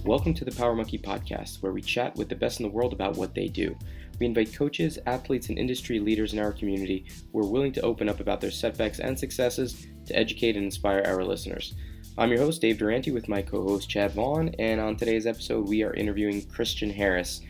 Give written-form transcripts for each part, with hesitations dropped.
Welcome to the Power Monkey Podcast, where we chat with the best in the world about what they do. We invite coaches, athletes, and industry leaders in our community who are willing to open up about their setbacks and successes to educate and inspire our listeners. I'm your host, Dave Durante, with my co-host, Chad Vaughn, and on today's episode, we are interviewing Christian Harris.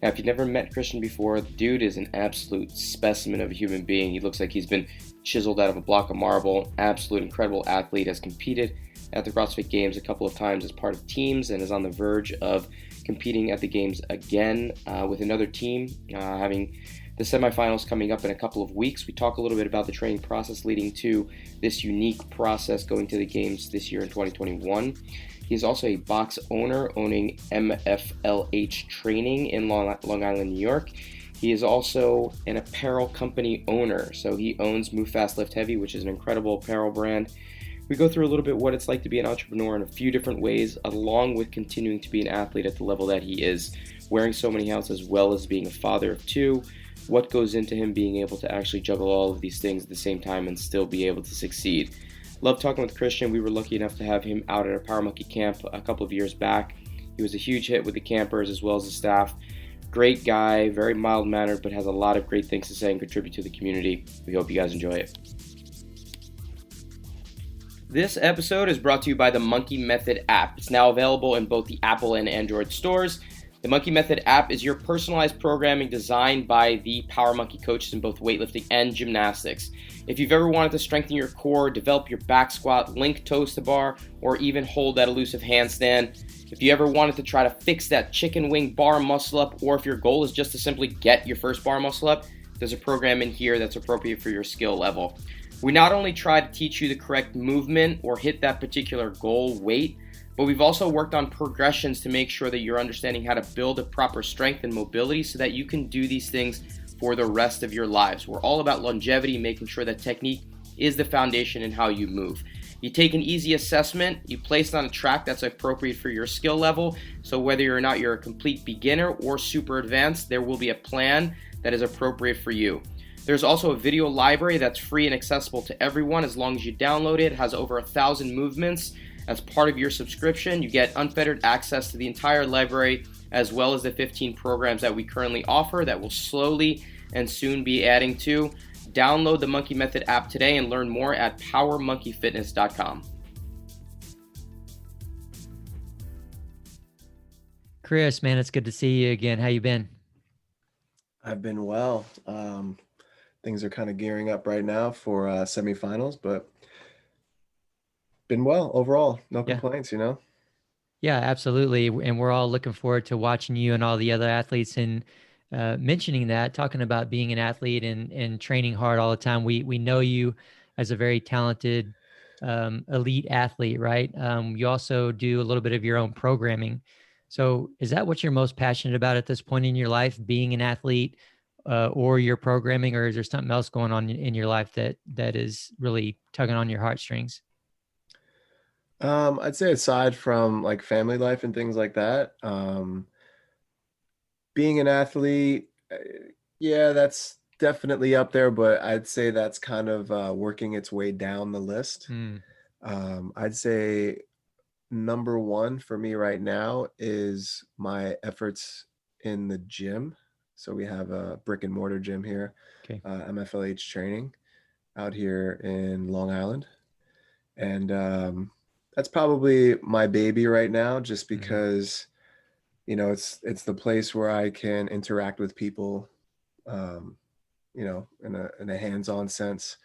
Now, if you've never met Christian before, the dude is an absolute specimen of a human being. He looks like he's been chiseled out of a block of marble. Absolute incredible athlete, has competed at the CrossFit Games a couple of times as part of teams and is on the verge of competing at the Games again with another team, having the semifinals coming up in a couple of weeks. We talk a little bit about the training process leading to this unique process going to the Games this year in 2021. He's also a box owner, owning MFLH Training in Long Island, New York. He is also an apparel company owner. So he owns Move Fast Lift Heavy, which is an incredible apparel brand. We go through a little bit what it's like to be an entrepreneur in a few different ways, along with continuing to be an athlete at the level that he is, wearing so many hats, as well as being a father of two. What goes into him being able to actually juggle all of these things at the same time and still be able to succeed. Love talking with Christian. We were lucky enough to have him out at a Power Monkey camp a couple of years back. He was a huge hit with the campers as well as the staff. Great guy, very mild-mannered, but has a lot of great things to say and contribute to the community. We hope you guys enjoy it. This episode is brought to you by the Monkey Method app. It's now available in both the Apple and Android stores. The Monkey Method app is your personalized programming designed by the Power Monkey coaches in both weightlifting and gymnastics. If you've ever wanted to strengthen your core, develop your back squat, link toes to bar, or even hold that elusive handstand, if you ever wanted to try to fix that chicken wing bar muscle up, or if your goal is just to simply get your first bar muscle up, there's a program in here that's appropriate for your skill level. We not only try to teach you the correct movement or hit that particular goal weight, but we've also worked on progressions to make sure that you're understanding how to build a proper strength and mobility so that you can do these things for the rest of your lives. We're all about longevity, making sure that technique is the foundation in how you move. You take an easy assessment, you place it on a track that's appropriate for your skill level, so whether or not you're a complete beginner or super advanced, there will be a plan that is appropriate for you. There's also a video library that's free and accessible to everyone as long as you download it. It has over 1,000 movements. As part of your subscription, you get unfettered access to the entire library, as well as the 15 programs that we currently offer that will slowly and soon be adding to. Download the Monkey Method app today and learn more at powermonkeyfitness.com. Chris, man, it's good to see you again. How you been? I've been well. Things are kind of gearing up right now for semifinals, but been well overall. No complaints, you know? Yeah, absolutely. And we're all looking forward to watching you and all the other athletes. And mentioning that, talking about being an athlete and training hard all the time, we know you as a very talented elite athlete, right? You also do a little bit of your own programming. So is that what you're most passionate about at this point in your life, being an athlete or your programming, or is there something else going on in your life that is really tugging on your heartstrings? I'd say aside from like family life and things like that, being an athlete, yeah, that's definitely up there, but I'd say that's kind of working its way down the list. I'd say number one for me right now is my efforts in the gym. So we have a brick and mortar gym here, MFLH Training out here in Long Island. And that's probably my baby right now, just because, you know, it's the place where I can interact with people, you know, in a hands-on sense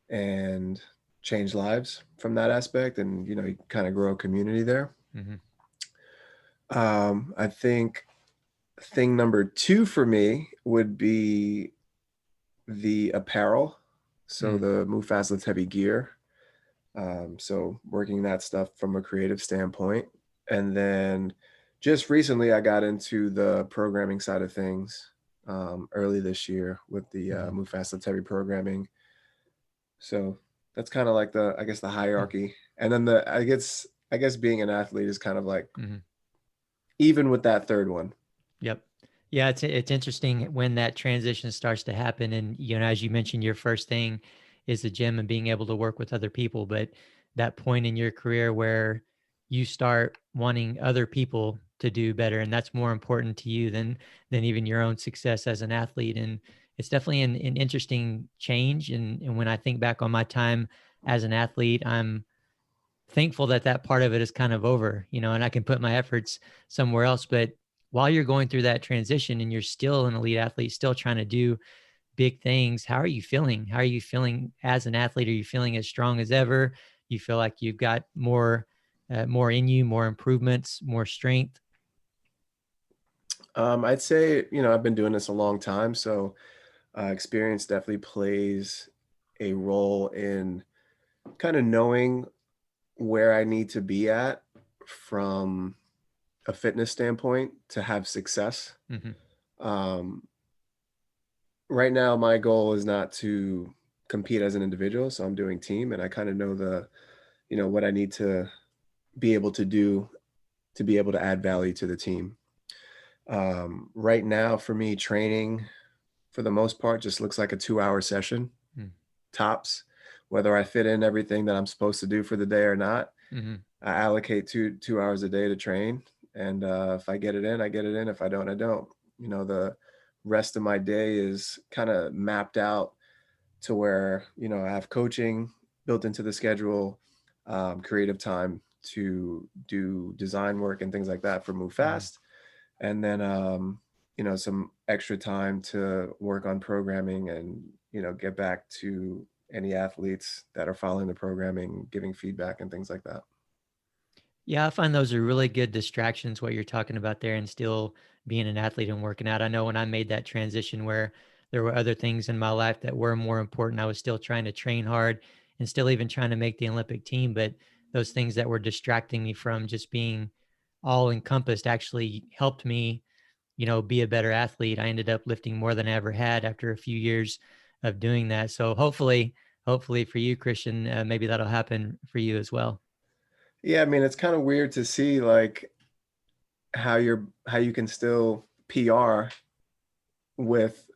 and change lives from that aspect. And, you know, you kind of grow a community there. I think thing number two for me would be the apparel. So the Move Fast Lift Heavy gear. So working that stuff from a creative standpoint. And then just recently I got into the programming side of things early this year with the Move Fast Lift Heavy programming. So that's kind of like the hierarchy. And then I guess being an athlete is kind of like even with that third one. Yep. Yeah, it's interesting when that transition starts to happen. And, you know, as you mentioned, your first thing is the gym and being able to work with other people. But that point in your career where you start wanting other people to do better, and that's more important to you than even your own success as an athlete. And it's definitely an interesting change. And when I think back on my time as an athlete, I'm thankful that that part of it is kind of over, and I can put my efforts somewhere else. But while you're going through that transition and you're still an elite athlete, still trying to do big things, how are you feeling? How are you feeling as an athlete? Are you feeling as strong as ever? You feel like you've got more in you, more improvements, more strength? I'd say, I've been doing this a long time, so experience definitely plays a role in kind of knowing where I need to be at from a fitness standpoint to have success. Mm-hmm. Um, right now, my goal is not to compete as an individual, so I'm doing team, and I kind of know what I need to be able to do to be able to add value to the team. Right now, for me, training for the most part just looks like a 2-hour session, tops. Whether I fit in everything that I'm supposed to do for the day or not, I allocate 2 hours a day to train. And if I get it in, I get it in. If I don't, I don't. The rest of my day is kind of mapped out to where, I have coaching built into the schedule, creative time to do design work and things like that for Move Fast. And then, some extra time to work on programming and, get back to any athletes that are following the programming, giving feedback and things like that. Yeah, I find those are really good distractions, what you're talking about there, and still being an athlete and working out. I know when I made that transition where there were other things in my life that were more important, I was still trying to train hard and still even trying to make the Olympic team. But those things that were distracting me from just being all encompassed actually helped me, be a better athlete. I ended up lifting more than I ever had after a few years of doing that. So hopefully for you, Christian, maybe that'll happen for you as well. Yeah, I mean, it's kind of weird to see like how you can still PR with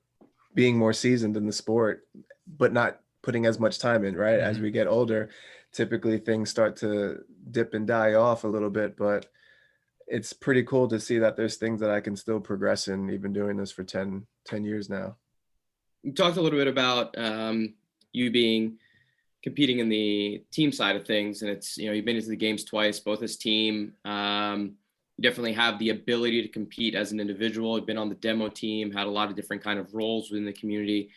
being more seasoned in the sport, but not putting as much time in, right? As we get older, typically things start to dip and die off a little bit, but it's pretty cool to see that there's things that I can still progress in, even doing this for 10 years now. You talked a little bit about you being competing in the team side of things, and it's, you've been into the games twice, both as team. You definitely have the ability to compete as an individual. You've been on the demo team, had a lot of different kind of roles within the community.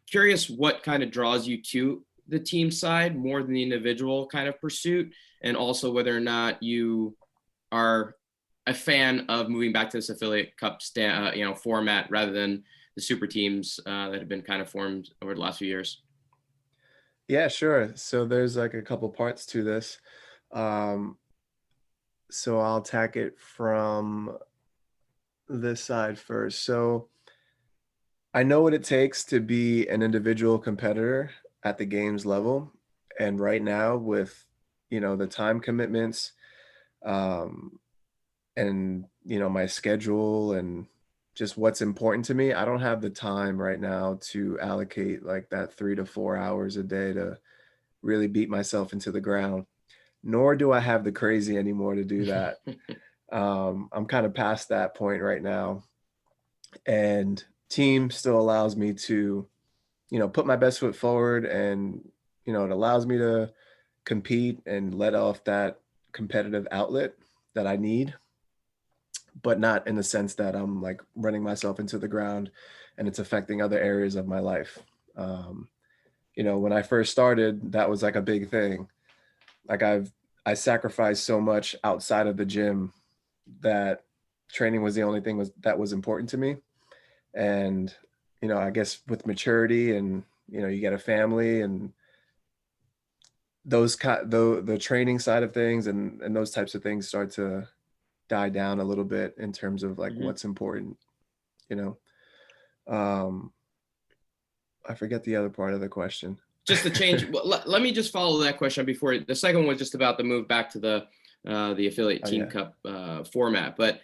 Curious what kind of draws you to the team side more than the individual kind of pursuit, and also whether or not you are a fan of moving back to this affiliate cup format rather than the super teams that have been kind of formed over the last few years. Yeah, sure. So there's like a couple parts to this. So I'll attack it from this side first. So I know what it takes to be an individual competitor at the games level. And right now with, the time commitments, and, my schedule and just what's important to me, I don't have the time right now to allocate like that 3 to 4 hours a day to really beat myself into the ground, nor do I have the crazy anymore to do that. I'm kind of past that point right now. And team still allows me to, put my best foot forward, and, it allows me to compete and let off that competitive outlet that I need, but not in the sense that I'm like running myself into the ground and it's affecting other areas of my life. When I first started, that was like a big thing. Like I sacrificed so much outside of the gym that training was the only thing that was important to me. And, I guess with maturity and, you get a family and the training side of things and those types of things start to die down a little bit in terms of like what's important, I forget the other part of the question. Just the change. Well, let me just follow that question before. The second one was just about the move back to the affiliate team cup format. But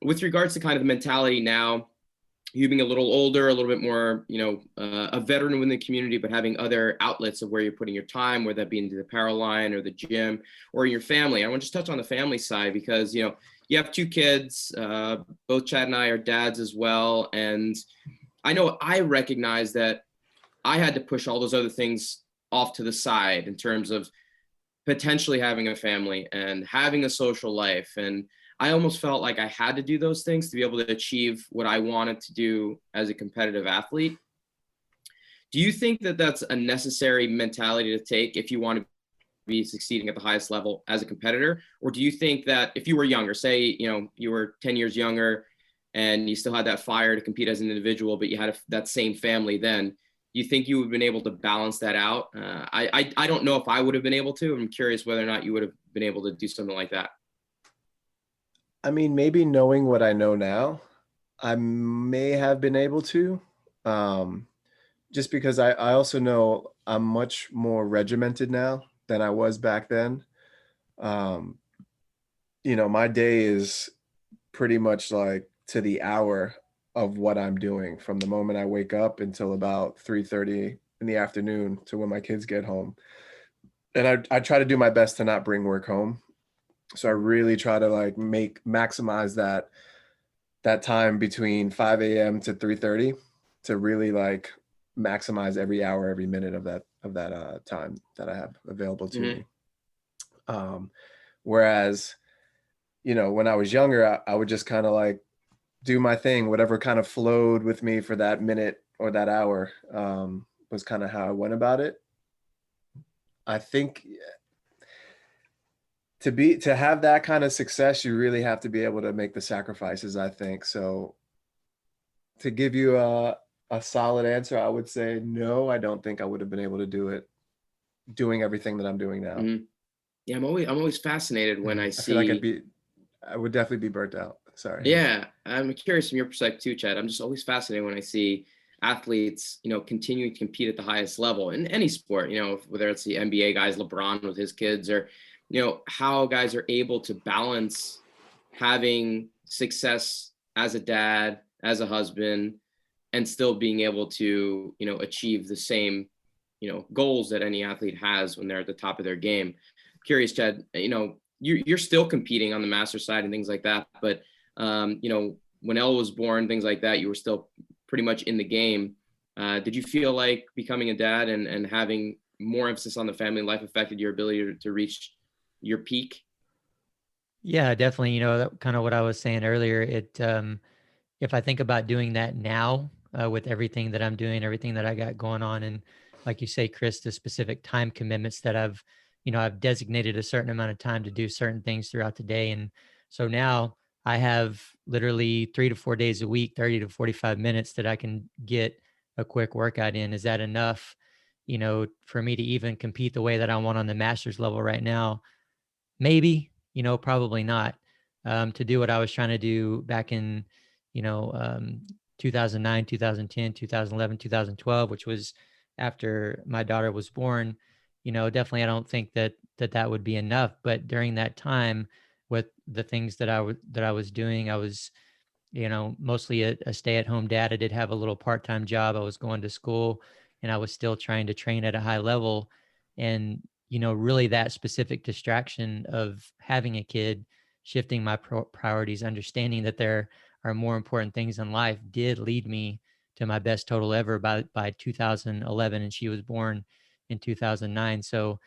with regards to kind of the mentality now, you being a little older, a little bit more, a veteran within the community, but having other outlets of where you're putting your time, whether that be into the apparel line or the gym or your family. I want to just touch on the family side because, you have 2 kids, both Chad and I are dads as well. And I know I recognize that I had to push all those other things off to the side in terms of potentially having a family and having a social life. And I almost felt like I had to do those things to be able to achieve what I wanted to do as a competitive athlete. Do you think that that's a necessary mentality to take if you want to be succeeding at the highest level as a competitor? Or do you think that if you were younger, say, you were 10 years younger and you still had that fire to compete as an individual, but you had that same family then, you think you would have been able to balance that out? I don't know if I would have been able to. I'm curious whether or not you would have been able to do something like that. I mean, maybe knowing what I know now, I may have been able to, just because I also know I'm much more regimented now than I was back then. Um, my day is pretty much like to the hour of what I'm doing from the moment I wake up until about 3:30 in the afternoon to when my kids get home. And I try to do my best to not bring work home. So I really try to like maximize that time between 5 a.m. to 3:30 to really like maximize every hour, every minute of that time that I have available to me. Whereas, when I was younger, I would just kind of like do my thing, whatever kind of flowed with me for that minute or that hour, was kind of how I went about it. I think to have that kind of success, you really have to be able to make the sacrifices, I think. So to give you a solid answer, I would say no, I don't think I would have been able to do it doing everything that I'm doing now. Mm-hmm. Yeah, I'm always fascinated when I see. I feel like I would definitely be burnt out. Sorry. Yeah, I'm curious from your perspective too, Chad. I'm just always fascinated when I see athletes, continuing to compete at the highest level in any sport, whether it's the NBA guys, LeBron with his kids, or, how guys are able to balance having success as a dad, as a husband, and still being able to, achieve the same, goals that any athlete has when they're at the top of their game. Curious, Chad, you're still competing on the master side and things like that, but when Elle was born, things like that, you were still pretty much in the game. Did you feel like becoming a dad and having more emphasis on the family life affected your ability to reach your peak? Yeah, definitely. That kind of what I was saying earlier. If I think about doing that now, with everything that I'm doing, everything that I got going on, and like you say, Chris, the specific time commitments that I've designated a certain amount of time to do certain things throughout the day. And so now I have literally 3 to 4 days a week, 30 to 45 minutes that I can get a quick workout in. Is that enough, for me to even compete the way that I want on the master's level right now? Maybe, probably not. To do what I was trying to do back in, you know, um, 2009, 2010, 2011, 2012, which was after my daughter was born, definitely I don't think that would be enough. But during that time, with the things that I was doing, I was, mostly a stay-at-home dad. I did have a little part-time job. I was going to school, and I was still trying to train at a high level. And really that specific distraction of having a kid, shifting my priorities, understanding that there are more important things in life, did lead me to my best total ever by 2011, and she was born in 2009. So,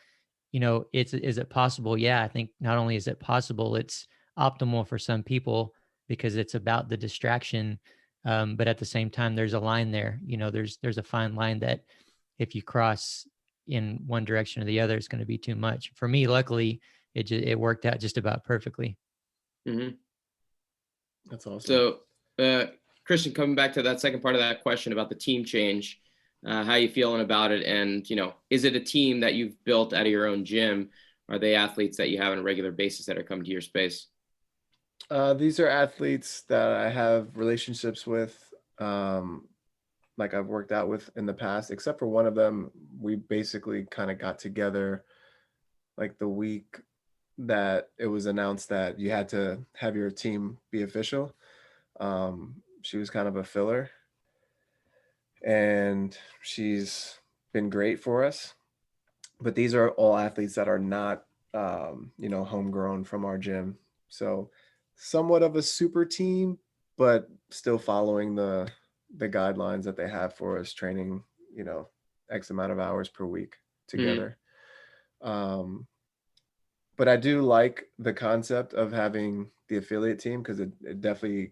is it possible? Yeah, I think not only is it possible, it's optimal for some people because it's about the distraction. But at the same time, there's a line there. There's a fine line that if you cross in one direction or the other, it's going to be too much. For me, luckily, it worked out just about perfectly. Mm-hmm. That's awesome. So, Christian, coming back to that second part of that question about the team change, how you feeling about it? And, is it a team that you've built out of your own gym? Are they athletes that you have on a regular basis that are coming to your space? These are athletes that I have relationships with, like I've worked out with in the past, except for one of them. We basically kind of got together like the week that it was announced that you had to have your team be official. She was kind of a filler, and she's been great for us. But these are all athletes that are not, homegrown from our gym. So somewhat of a super team, but still following the guidelines that they have for us, training, X amount of hours per week together. But I do like the concept of having the affiliate team, because it definitely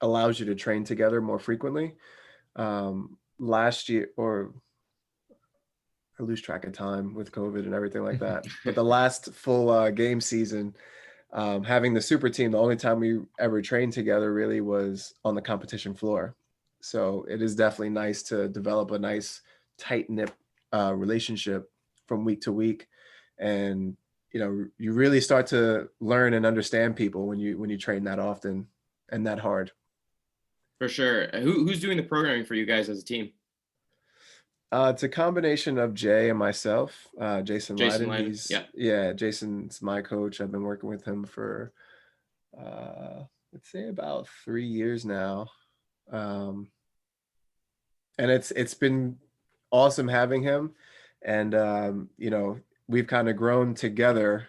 allows you to train together more frequently. Last year, or I lose track of time with COVID and everything like that, but the last full game season, having the super team, the only time we ever trained together really was on the competition floor. So it is definitely nice to develop a nice tight-knit relationship from week to week. And, you really start to learn and understand people when you train that often and that hard. For sure. Who's doing the programming for you guys as a team? It's a combination of Jay and myself. Jason Jason Leiden. yeah. Jason's my coach. I've been working with him for let's say about 3 years now. And it's been awesome having him. And we've kind of grown together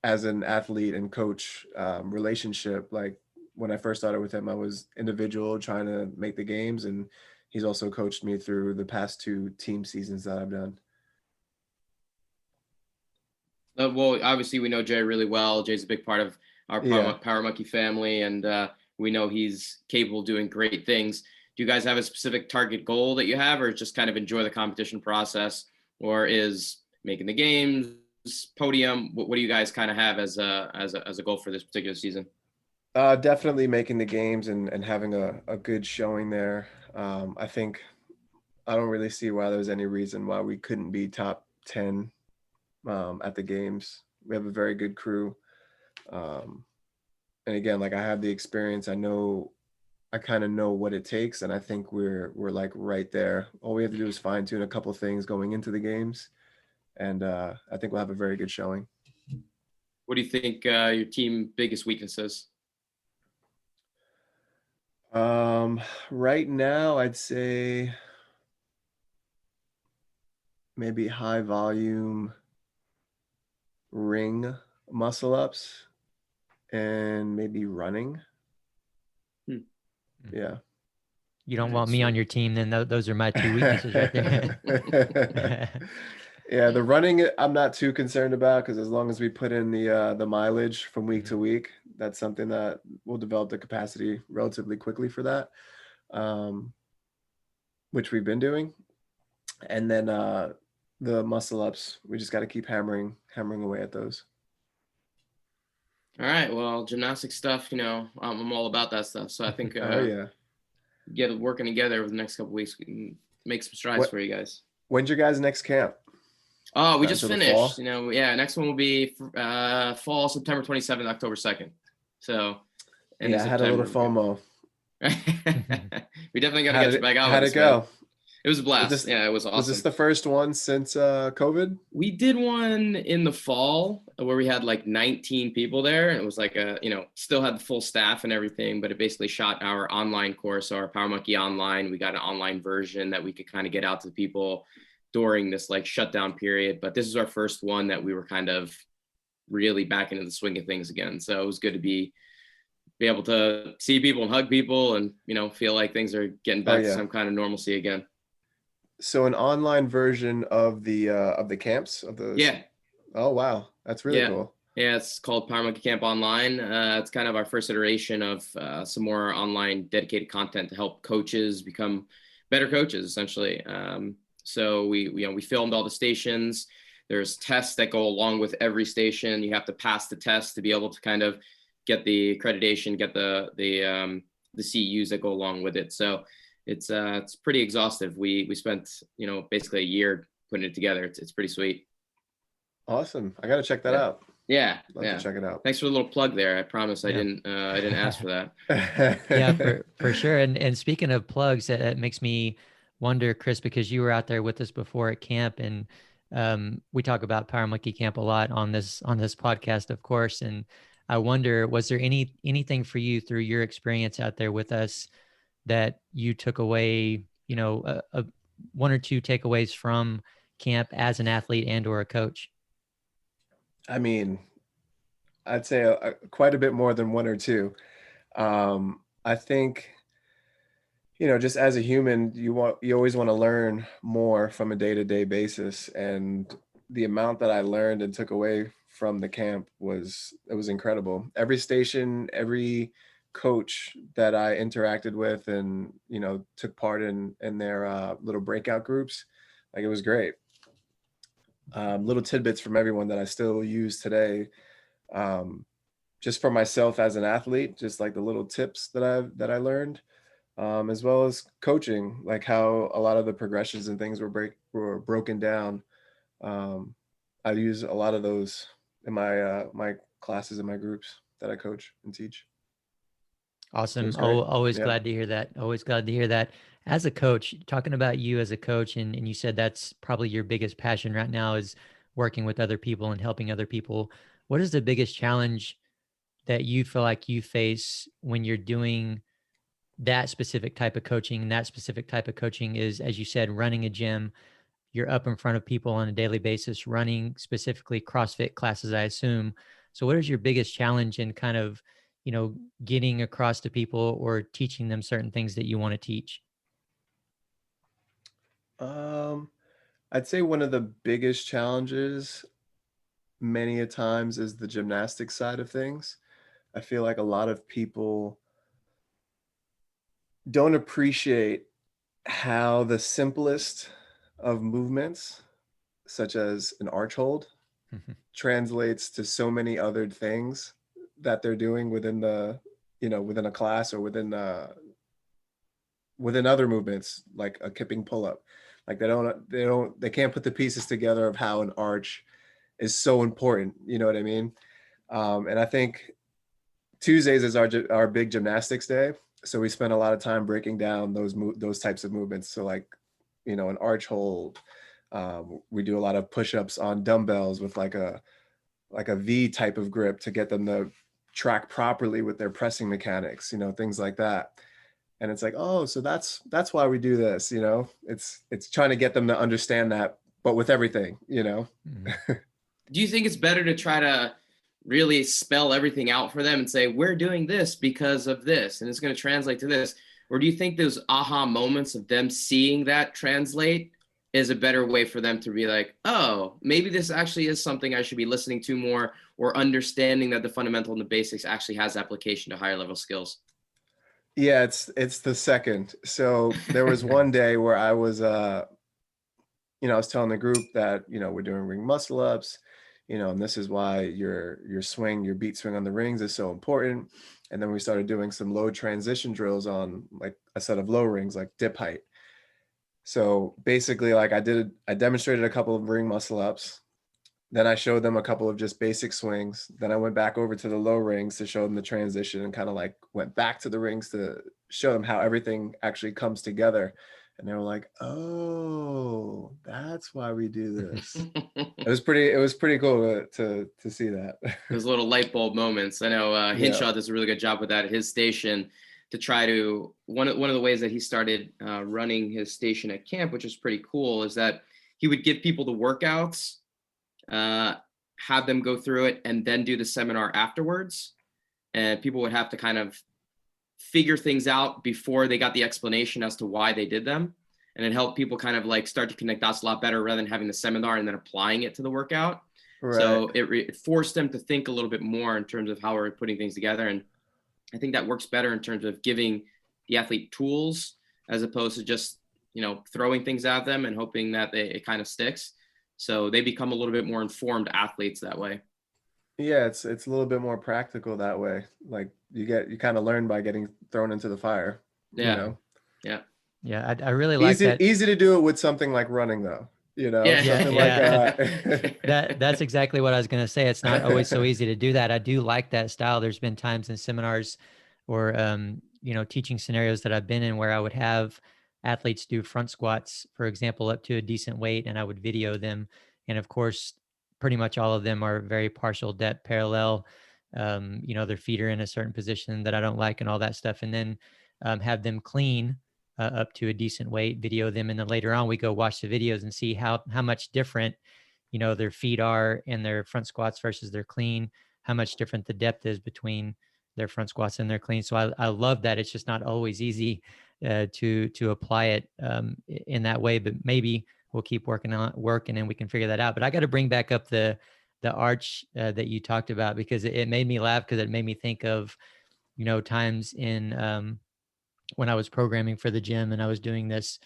as an athlete and coach relationship. Like, when I first started with him, I was individual trying to make the games, and he's also coached me through the past 2 team seasons that I've done. Well, obviously we know Jay really well. Jay's a big part of our Power Monkey family, and we know he's capable of doing great things. Do you guys have a specific target goal that you have, or just kind of enjoy the competition process, or is making the games, podium? What do you guys kind of have as a goal for this particular season? Definitely making the games and having a good showing there. I think I don't really see why there's any reason why we couldn't be top 10 at the games. We have a very good crew. And again, like, I have the experience. I kind of know what it takes, and I think we're like right there. All we have to do is fine tune a couple things going into the games, and I think we'll have a very good showing. What do you think your team biggest weaknesses? Right now, I'd say maybe high volume ring muscle ups and maybe running. Yeah. You don't want me on your team, then those are my 2 weaknesses right there. Yeah, the running I'm not too concerned about, because as long as we put in the mileage from week to week, that's something that we'll develop the capacity relatively quickly for that, which we've been doing. And then the muscle ups, we just got to keep hammering away at those. All right. Well, gymnastic stuff, I'm all about that stuff. So I think get working together over the next couple of weeks, we can make some strides for you guys. When's your guys' next camp? Oh, we just finished. Next one will be fall, September 27th, October 2nd. So, I had a little FOMO. We definitely got to get you back out. How'd it go? Man. It was a blast. It was awesome. Was this the first one since COVID? We did one in the fall where we had like 19 people there. It was like still had the full staff and everything, but it basically shot our online course, our Power Monkey Online. We got an online version that we could kind of get out to the people during this like shutdown period. But this is our first one that we were kind of really back into the swing of things again. So it was good to be able to see people and hug people and, feel like things are getting back to some kind of normalcy again. So an online version of the camps of the. Yeah. Oh, wow. That's really cool. Yeah. It's called Power Monkey Camp Online. It's kind of our first iteration of some more online dedicated content to help coaches become better coaches, essentially. So we filmed all the stations. There's tests that go along with every station. You have to pass the test to be able to kind of get the accreditation, get the CEUs that go along with it. So it's pretty exhaustive. We spent, basically a year putting it together. It's pretty sweet. Awesome. I got to check that out. Yeah. Love to check it out. Thanks for the little plug there. I promise I didn't ask for that. Yeah, for sure. And speaking of plugs, it makes me wonder, Chris, because you were out there with us before at camp, and we talk about Power Monkey Camp a lot on this podcast, of course. And I wonder, was there anything for you through your experience out there with us that you took away, you know, one or two takeaways from camp as an athlete and or a coach? I mean, I'd say quite a bit more than one or two. I think, just as a human, you always want to learn more from a day-to-day basis. And the amount that I learned and took away from the camp was incredible. Every station, every coach that I interacted with and, took part in their little breakout groups, like, it was great. Little tidbits from everyone that I still use today. Just for myself as an athlete, just like the little tips that I learned, as well as coaching, like how a lot of the progressions and things were broken down. I use a lot of those in my classes and my groups that I coach and teach. Awesome. Oh, always Yeah. glad to hear that. Always glad to hear that. As a coach, talking about you as a coach, and you said that's probably your biggest passion right now is working with other people and helping other people. What is the biggest challenge that you feel like you face when you're doing that specific type of coaching? And that specific type of coaching is, as you said, running a gym. You're up in front of people on a daily basis, running specifically CrossFit classes, I assume. So what is your biggest challenge in kind of, getting across to people or teaching them certain things that you want to teach? I'd say one of the biggest challenges many a times is the gymnastics side of things. I feel like a lot of people don't appreciate how the simplest of movements, such as an arch hold, translates to so many other things that they're doing within within a class or within other movements, like a kipping pull-up. Like they can't put the pieces together of how an arch is so important. You know what I mean? And I think Tuesdays is our big gymnastics day. So we spend a lot of time breaking down those types of movements. So like, an arch hold. We do a lot of push-ups on dumbbells with like a V type of grip to get them to track properly with their pressing mechanics, things like that. And it's like, oh, so that's why we do this, it's trying to get them to understand that, but with everything, Do you think it's better to try to really spell everything out for them and say, we're doing this because of this, and it's going to translate to this? Or do you think those aha moments of them seeing that translate is a better way for them to be like, oh, maybe this actually is something I should be listening to more, or understanding that the fundamental and the basics actually has application to higher level skills? Yeah, it's the second. So there was one day where I was I was telling the group that, we're doing ring muscle ups, and this is why your beat swing on the rings is so important. And then we started doing some load transition drills on like a set of low rings, like dip height. So basically, like I demonstrated a couple of ring muscle ups. Then I showed them a couple of just basic swings. Then I went back over to the low rings to show them the transition, and kind of like went back to the rings to show them how everything actually comes together. And they were like, oh, that's why we do this. It was pretty cool to see that. Those little light bulb moments. I know Hinshaw does a really good job with that at his station, to try to, one of the ways that he started running his station at camp, which is pretty cool, is that he would give people the workouts, have them go through it, and then do the seminar afterwards. And people would have to kind of figure things out before they got the explanation as to why they did them. And it helped people kind of like start to connect dots a lot better, rather than having the seminar and then applying it to the workout. Right. So it forced them to think a little bit more in terms of how we're putting things together. And I think that works better in terms of giving the athlete tools, as opposed to just, throwing things at them and hoping that it kind of sticks. So they become a little bit more informed athletes that way. Yeah, it's a little bit more practical that way. Like you kind of learn by getting thrown into the fire. Yeah. Yeah. I really like that. Easy to do it with something like running, though. Something like that's exactly what I was going to say. It's not always so easy to do that. I do like that style. There's been times in seminars or teaching scenarios that I've been in where I would have athletes do front squats, for example, up to a decent weight, and I would video them. And of course, pretty much all of them are very partial depth parallel. their feet are in a certain position that I don't like and all that stuff. And then have them clean up to a decent weight, video them. And then later on, we go watch the videos and see how much different, their feet are in their front squats versus their clean, how much different the depth is between their front squats and their clean. So I love that. It's just not always easy to apply it in that way, but maybe we'll keep working and we can figure that out. But I got to bring back up the arch that you talked about, because it made me laugh, because it made me think of, times in when I was programming for the gym and I was doing this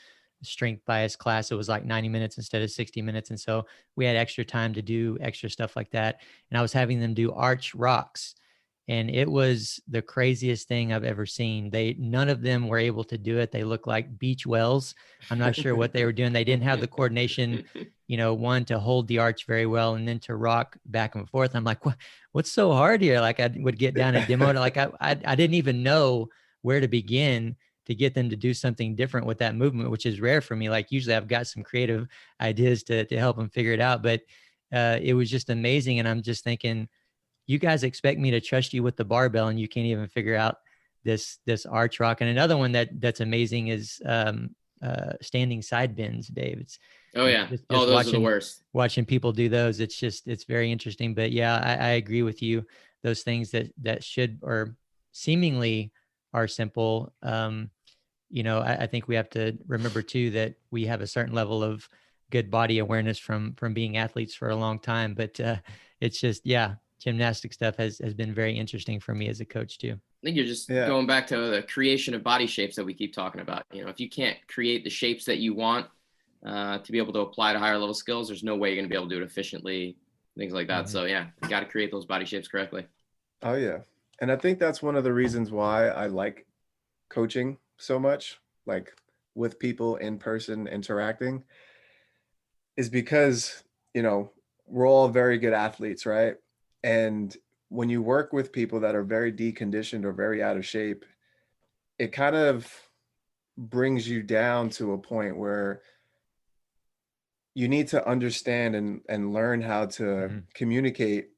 strength bias class. It was like 90 minutes instead of 60 minutes. And so we had extra time to do extra stuff like that. And I was having them do arch rocks. And it was the craziest thing I've ever seen. None of them were able to do it. They looked like beach wells. I'm not sure what they were doing. They didn't have the coordination, one, to hold the arch very well, and then to rock back and forth. I'm like, what's so hard here? Like, I would get down and demo it. Like I didn't even know where to begin to get them to do something different with that movement, which is rare for me. Like, usually I've got some creative ideas to help them figure it out, but it was just amazing. And I'm just thinking, you guys expect me to trust you with the barbell, and you can't even figure out this arch rock. And another one that's amazing is standing side bends, Dave. Just those are the worst. Watching people do those, it's very interesting. But yeah, I agree with you. Those things that should, or seemingly are simple. I think we have to remember too that we have a certain level of good body awareness from being athletes for a long time. But it's just, gymnastic stuff has been very interesting for me as a coach too. I think you're just going back to the creation of body shapes that we keep talking about. If you can't create the shapes that you want to be able to apply to higher level skills, there's no way you're going to be able to do it efficiently, things like that. Mm-hmm. So you got to create those body shapes correctly. Oh yeah. And I think that's one of the reasons why I like coaching so much, like with people in person interacting, is because, we're all very good athletes, right? And when you work with people that are very deconditioned or very out of shape, it kind of brings you down to a point where you need to understand and learn how to communicate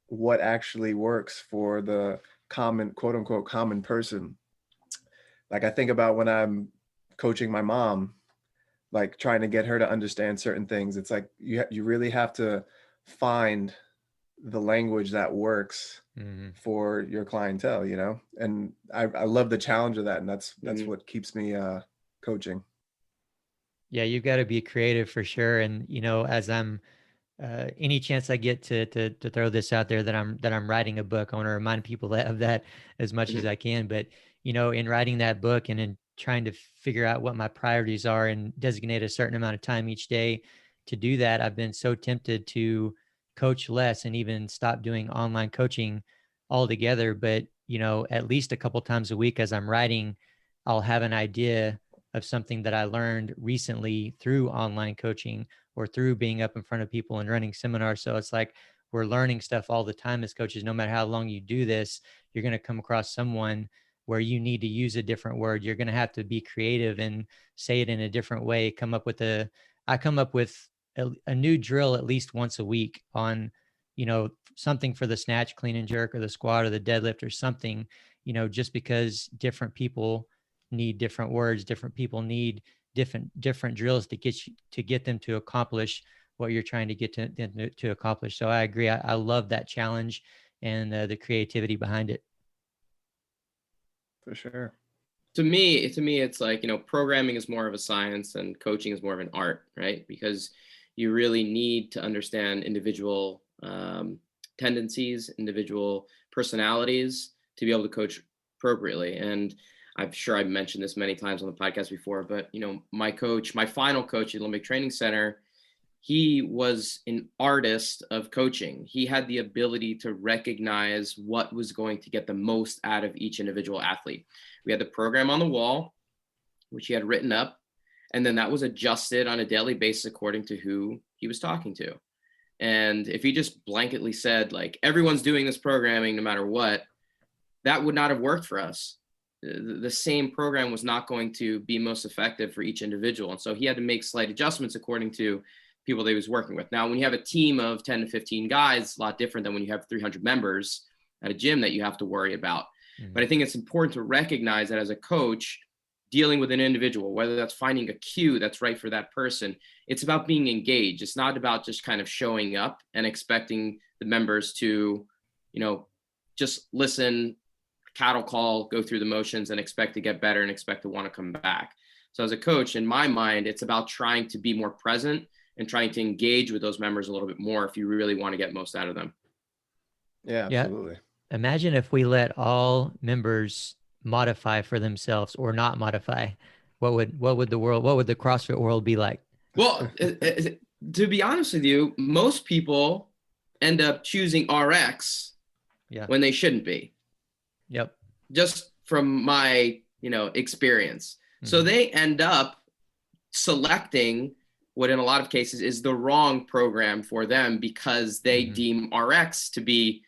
what actually works for the common, quote unquote, common person. Like, I think about when I'm coaching my mom, like trying to get her to understand certain things. It's like you really have to find the language that works for your clientele, and I love the challenge of that. And that's what keeps me coaching. Yeah, you've got to be creative for sure. And, as I'm any chance I get to throw this out there that I'm writing a book, I want to remind people of that as much as I can. But, in writing that book and in trying to figure out what my priorities are and designate a certain amount of time each day to do that, I've been so tempted to coach less and even stop doing online coaching altogether. But, at least a couple times a week as I'm writing, I'll have an idea of something that I learned recently through online coaching or through being up in front of people and running seminars. So it's like we're learning stuff all the time as coaches. No matter how long you do this, you're going to come across someone where you need to use a different word. You're going to have to be creative and say it in a different way. I come up with a new drill at least once a week on, something for the snatch, clean and jerk, or the squat or the deadlift or something, just because different people need different words, different people need different drills to get them to accomplish what you're trying to get to accomplish. So I agree. I love that challenge and the creativity behind it. For sure. To me, it's like, programming is more of a science and coaching is more of an art, right? Because you really need to understand individual tendencies, individual personalities to be able to coach appropriately. And I'm sure I've mentioned this many times on the podcast before, but, my final coach at Olympic Training Center, he was an artist of coaching. He had the ability to recognize what was going to get the most out of each individual athlete. We had the program on the wall, which he had written up, and then that was adjusted on a daily basis according to who he was talking to. And if he just blanketly said, like, everyone's doing this programming no matter what, that would not have worked for us. The same program was not going to be most effective for each individual. And so he had to make slight adjustments according to people that he was working with. Now, when you have a team of 10 to 15 guys, it's a lot different than when you have 300 members. at a gym that you have to worry about. Mm-hmm. But I think it's important to recognize that as a coach, dealing with an individual, whether that's finding a cue that's right for that person, it's about being engaged. It's not about just kind of showing up and expecting the members to, just listen, cattle call, go through the motions and expect to get better and expect to want to come back. So as a coach, in my mind, it's about trying to be more present and trying to engage with those members a little bit more if you really want to get most out of them. Yeah, absolutely. Yeah. Imagine if we let all members modify for themselves or not modify. What would the CrossFit world be like? Well, to be honest with you, most people end up choosing RX when they shouldn't be. Yep. Just from my, experience. Mm-hmm. So they end up selecting what in a lot of cases is the wrong program for them because they mm-hmm. deem RX to be,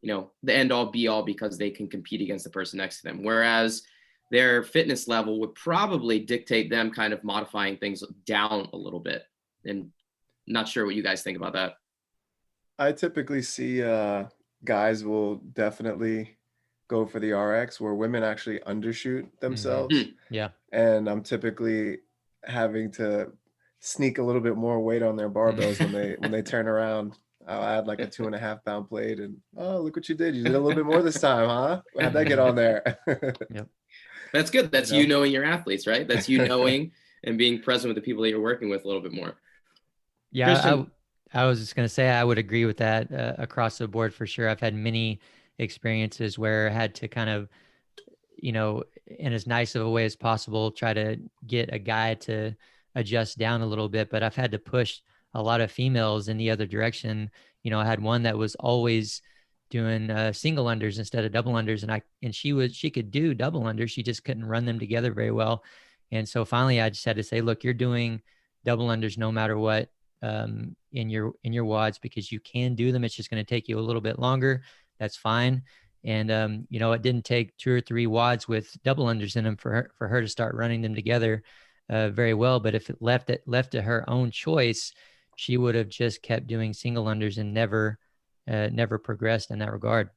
the end all be all because they can compete against the person next to them. Whereas their fitness level would probably dictate them kind of modifying things down a little bit. And not sure what you guys think about that. I typically see guys will definitely go for the RX where women actually undershoot themselves. Mm-hmm. Yeah. And I'm typically having to sneak a little bit more weight on their barbells when they turn around. I'll add like a 2.5 pound plate and, oh, look what you did. You did a little bit more this time, huh? How'd that get on there? Yep. That's good. That's you knowing your athletes, right? That's you knowing and being present with the people that you're working with a little bit more. Yeah, I was just going to say I would agree with that across the board for sure. I've had many experiences where I had to kind of, in as nice of a way as possible, try to get a guy to adjust down a little bit. But I've had to push a lot of females in the other direction. I had one that was always doing single unders instead of double unders. And she could do double unders. She just couldn't run them together very well. And so finally I just had to say, look, you're doing double unders no matter what in your WODs because you can do them. It's just going to take you a little bit longer. That's fine. And, it didn't take 2 or 3 WODs with double unders in them for her to start running them together very well. But if it left to her own choice, she would have just kept doing single unders and never progressed in that regard.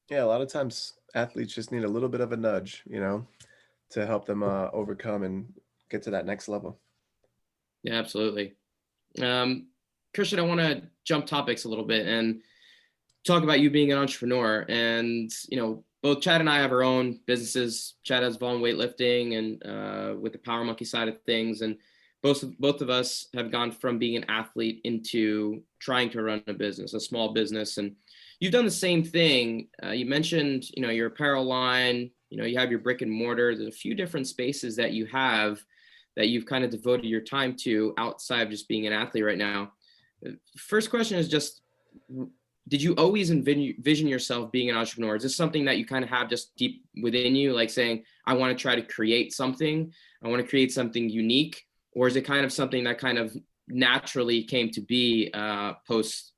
Yeah. A lot of times athletes just need a little bit of a nudge, to help them overcome and get to that next level. Yeah, absolutely. Christian, I want to jump topics a little bit and talk about you being an entrepreneur. And, both Chad and I have our own businesses. Chad has Vaughn Weightlifting and with the Power Monkey side of things. And both of us have gone from being an athlete into trying to run a business, a small business. And you've done the same thing. You mentioned, your apparel line, you have your brick and mortar. There's a few different spaces that you have that you've kind of devoted your time to outside of just being an athlete right now. First question is just, did you always envision yourself being an entrepreneur? Is this something that you kind of have just deep within you, like saying, I want to try to create something, I want to create something unique? Or is it kind of something that kind of naturally came to be post,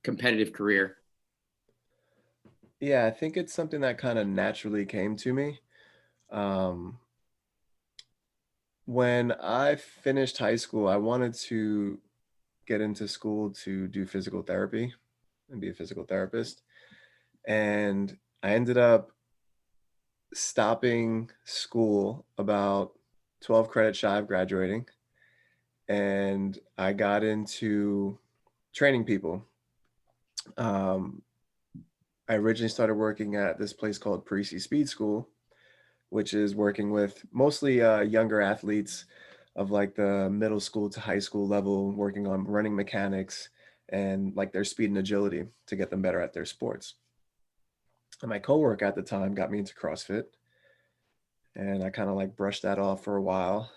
competitive career? Yeah, I think it's something that kind of naturally came to me. When I finished high school, I wanted to get into school to do physical therapy and be a physical therapist. And I ended up stopping school about 12 credits shy of graduating. And I got into training people. I originally started working at this place called Parisi Speed School, which is working with mostly younger athletes of like the middle school to high school level, working on running mechanics and like their speed and agility to get them better at their sports. And my coworker at the time got me into CrossFit, and I kind of like brushed that off for a while.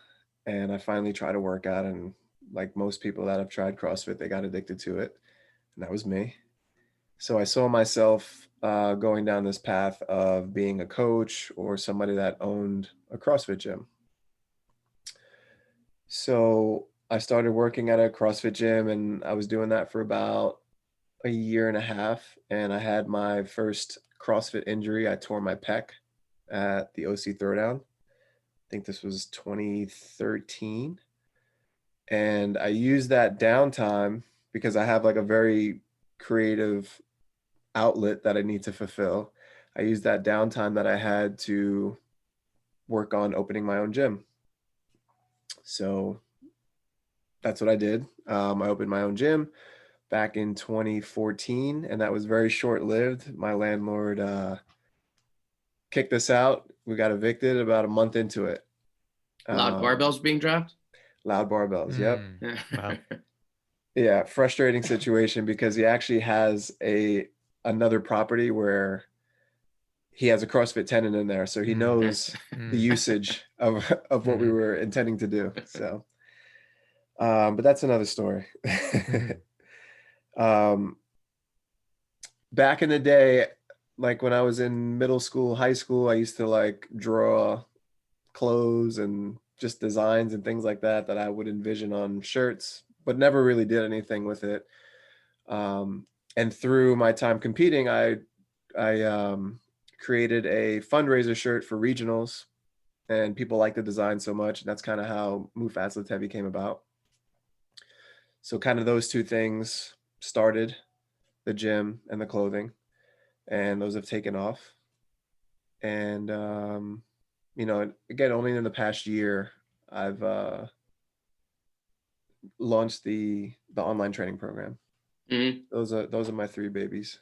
And I finally tried to work out, and like most people that have tried CrossFit, they got addicted to it. And that was me. So I saw myself going down this path of being a coach or somebody that owned a CrossFit gym. So I started working at a CrossFit gym, and I was doing that for about a year and a half. And I had my first CrossFit injury. I tore my pec at the OC Throwdown. I think this was 2013. And I used that downtime because I have like a very creative outlet that I need to fulfill. I used that downtime that I had to work on opening my own gym. So that's what I did. I opened my own gym back in 2014, and that was very short-lived. My landlord kicked us out. We got evicted about a month into it. Loud barbells being dropped? Loud barbells, yep. Wow. Yeah, frustrating situation because he actually has another property where he has a CrossFit tenant in there, so he knows the usage of what we were intending to do. So, but that's another story. Back in the day, like when I was in middle school, high school, I used to like draw clothes and just designs and things like that I would envision on shirts, but never really did anything with it. And through my time competing, I created a fundraiser shirt for regionals, and people liked the design so much. And that's kind of how Move Fast Lift Heavy came about. So kind of those two things started the gym and the clothing, and those have taken off. And, you know, again, only in the past year, I've launched the online training program. Mm-hmm. Those are my three babies.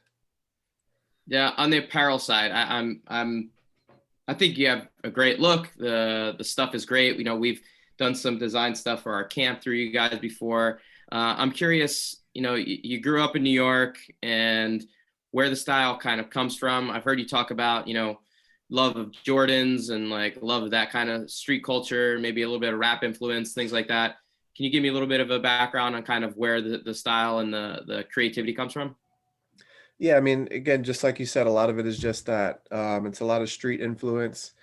Yeah, on the apparel side, I think you have a great look. The stuff is great. You know, we've done some design stuff for our camp through you guys before. I'm curious, you know, you grew up in New York and where the style kind of comes from. I've heard you talk about, you know, love of Jordans and like love of that kind of street culture, maybe a little bit of rap influence, things like that. Can you give me a little bit of a background on kind of where the style and the creativity comes from? Yeah, I mean, again, just like you said, a lot of it is just that. It's a lot of street influence.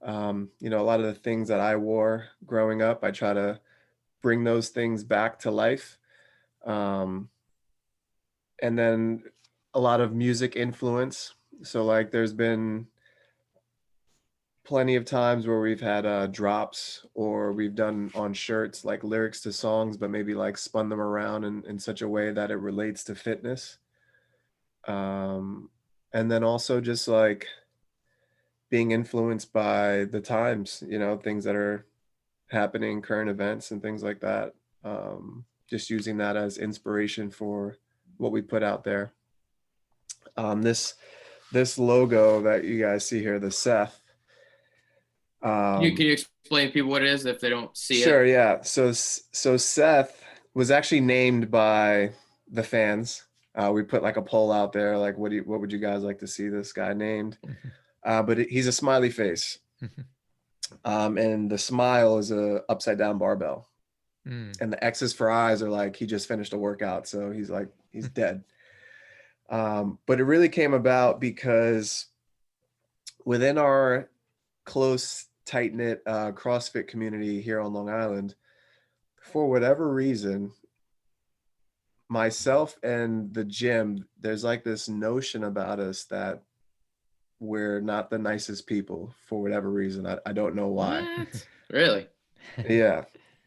You know, a lot of the things that I wore growing up, I try to bring those things back to life. And then a lot of music influence. So like there's been plenty of times where we've had drops, or we've done on shirts like lyrics to songs, but maybe like spun them around in such a way that it relates to fitness. And then also just like being influenced by the times, you know, things that are happening, current events and things like that. Just using that as inspiration for what we put out there. This logo that you guys see here, the Seth. Can you explain to people what it is if they don't see it? Sure, yeah. So Seth was actually named by the fans. We put like a poll out there, like what would you guys like to see this guy named? But he's a smiley face. And the smile is a upside down barbell. And the X's for eyes are like he just finished a workout, so he's dead. But it really came about because within our close, tight-knit CrossFit community here on Long Island, for whatever reason, myself and the gym, there's like this notion about us that we're not the nicest people for whatever reason. I don't know why. What? Really? Yeah.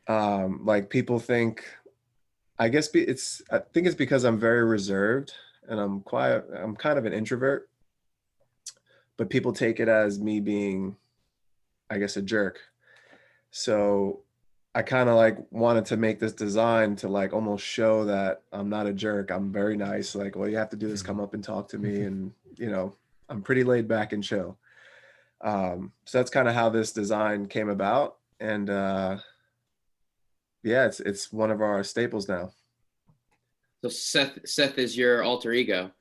Like people think, I think it's because I'm very reserved and I'm kind of an introvert, but people take it as me being, I guess, a jerk. So I kind of like wanted to make this design to like almost show that I'm not a jerk. I'm very nice. Like, all you have to do is come up and talk to me, and you know, I'm pretty laid back and chill. So that's kind of how this design came about. And yeah, it's one of our staples now. So Seth is your alter ego.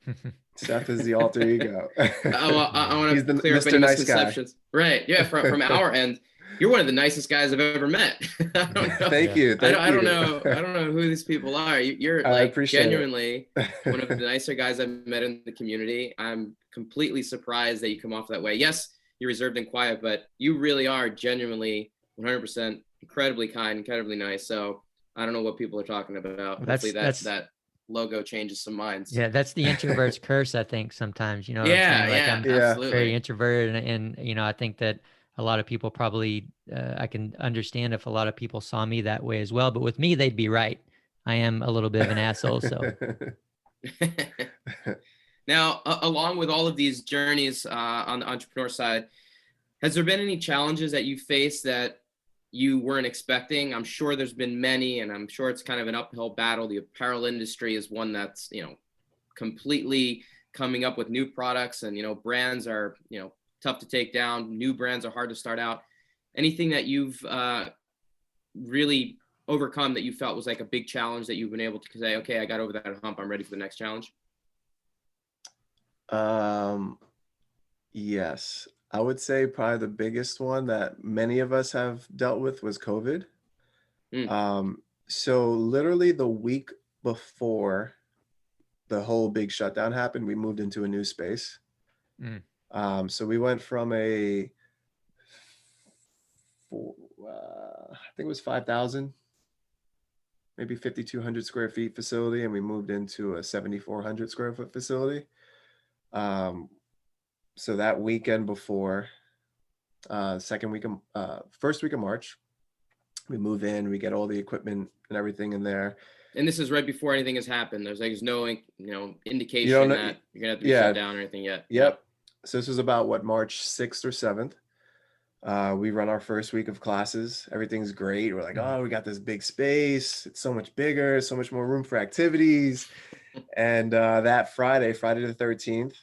Seth is the alter ego. I want to clear up any misconceptions. Right. Yeah. From our end, you're one of the nicest guys I've ever met. I don't know. Thank you. I don't know who these people are. You're like genuinely one of the nicer guys I've met in the community. I'm completely surprised that you come off that way. Yes, you're reserved and quiet, but you really are genuinely 100% incredibly kind, incredibly nice. So I don't know what people are talking about. Hopefully that logo changes some minds. Yeah, that's the introvert's curse, I think, sometimes, you know. Yeah, what I'm saying? Like, I'm absolutely very introverted, and you know, I think that a lot of people probably, I can understand if a lot of people saw me that way as well, but with me, they'd be right. I am a little bit of an asshole, so. Now, along with all of these journeys on the entrepreneur side, has there been any challenges that you faced that you weren't expecting? I'm sure there's been many, and I'm sure it's kind of an uphill battle. The apparel industry is one that's, completely coming up with new products, and, brands are, tough to take down. New brands are hard to start out. Anything that you've really overcome that you felt was like a big challenge that you've been able to say, okay, I got over that hump, I'm ready for the next challenge? Yes, I would say probably the biggest one that many of us have dealt with was COVID. So literally the week before the whole big shutdown happened, we moved into a new space. So we went from I think it was 5,000, maybe 5,200 square feet facility, and we moved into a 7,400 square foot facility. So that weekend before, first week of March, we move in, we get all the equipment and everything in there. And this is right before anything has happened. There's no, indication that you're gonna have to be shut down or anything yet. Yep. So this was about March 6th or 7th. We run our first week of classes. Everything's great. We're like, oh, we got this big space. It's so much bigger, so much more room for activities. And that Friday the 13th,